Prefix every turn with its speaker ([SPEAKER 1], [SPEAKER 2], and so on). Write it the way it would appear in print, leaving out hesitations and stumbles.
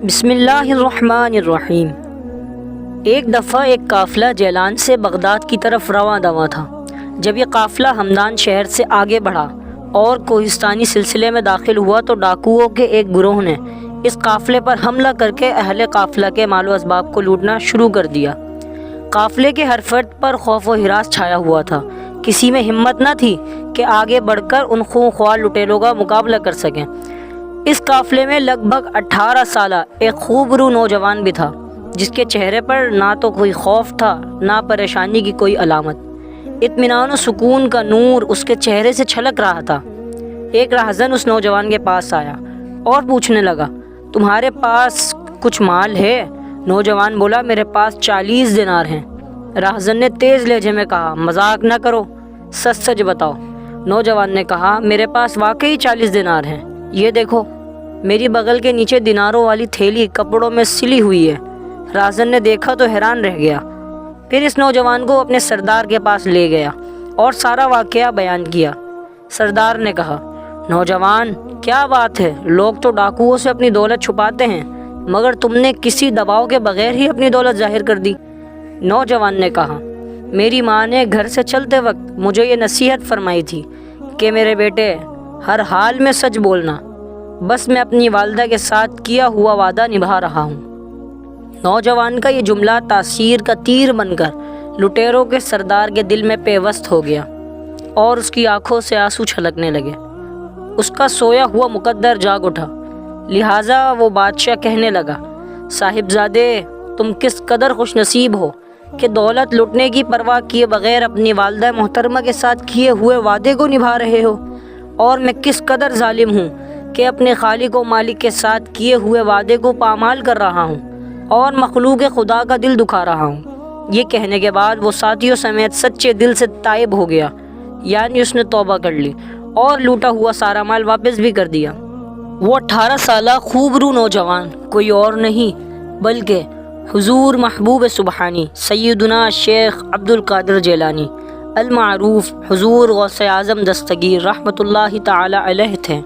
[SPEAKER 1] بسم اللہ الرحمن الرحیم۔ ایک دفعہ ایک قافلہ جیلان سے بغداد کی طرف رواں دواں تھا۔ جب یہ قافلہ ہمدان شہر سے آگے بڑھا اور کوہستانی سلسلے میں داخل ہوا تو ڈاکوؤں کے ایک گروہ نے اس قافلے پر حملہ کر کے اہل قافلہ کے مال و اسباب کو لوٹنا شروع کر دیا۔ قافلے کے ہر فرد پر خوف و ہراس چھایا ہوا تھا۔ کسی میں ہمت نہ تھی کہ آگے بڑھ کر ان خونخوار لٹیروں کا مقابلہ کر سکیں۔ اس قافلے میں لگ بھگ 18 سالہ ایک خوبرو نوجوان بھی تھا، جس کے چہرے پر نہ تو کوئی خوف تھا نہ پریشانی کی کوئی علامت۔ اطمینان و سکون کا نور اس کے چہرے سے چھلک رہا تھا۔ ایک راہزن اس نوجوان کے پاس آیا اور پوچھنے لگا، تمہارے پاس کچھ مال ہے؟ نوجوان بولا، میرے پاس 40 دینار ہیں۔ راہزن نے تیز لہجے میں کہا، مذاق نہ کرو، سچ سچ بتاؤ۔ نوجوان نے کہا، میرے پاس واقعی 40 دینار ہیں، یہ دیکھو میری بغل کے نیچے دیناروں والی تھیلی کپڑوں میں سلی ہوئی ہے۔ راہزن نے دیکھا تو حیران رہ گیا، پھر اس نوجوان کو اپنے سردار کے پاس لے گیا اور سارا واقعہ بیان کیا۔ سردار نے کہا، نوجوان کیا بات ہے، لوگ تو ڈاکوؤں سے اپنی دولت چھپاتے ہیں مگر تم نے کسی دباؤ کے بغیر ہی اپنی دولت ظاہر کر دی۔ نوجوان نے کہا، میری ماں نے گھر سے چلتے وقت مجھے یہ نصیحت فرمائی تھی کہ میرے بیٹے ہر حال میں سچ بولنا، بس میں اپنی والدہ کے ساتھ کیا ہوا وعدہ نبھا رہا ہوں۔ نوجوان کا یہ جملہ تاثیر کا تیر بن کر لٹیروں کے سردار کے دل میں پیوست ہو گیا اور اس کی آنکھوں سے آنسو چھلکنے لگے۔ اس کا سویا ہوا مقدر جاگ اٹھا، لہٰذا وہ بادشاہ کہنے لگا، صاحبزادے تم کس قدر خوش نصیب ہو کہ دولت لٹنے کی پرواہ کیے بغیر اپنی والدہ محترمہ کے ساتھ کیے ہوئے وعدے کو نبھا رہے ہو، اور میں کس قدر ظالم ہوں کہ اپنے خالق و مالک کے ساتھ کیے ہوئے وعدے کو پامال کر رہا ہوں اور مخلوق خدا کا دل دکھا رہا ہوں۔ یہ کہنے کے بعد وہ ساتھیوں سمیت سچے دل سے تائب ہو گیا، یعنی اس نے توبہ کر لی اور لوٹا ہوا سارا مال واپس بھی کر دیا۔ وہ 18 سالہ خوبرو نوجوان کوئی اور نہیں بلکہ حضور محبوب سبحانی سیدنا شیخ عبد القادر جیلانی المعروف حضور غوث اعظم دستگیر رحمۃ اللہ تعالی علیہ تھے۔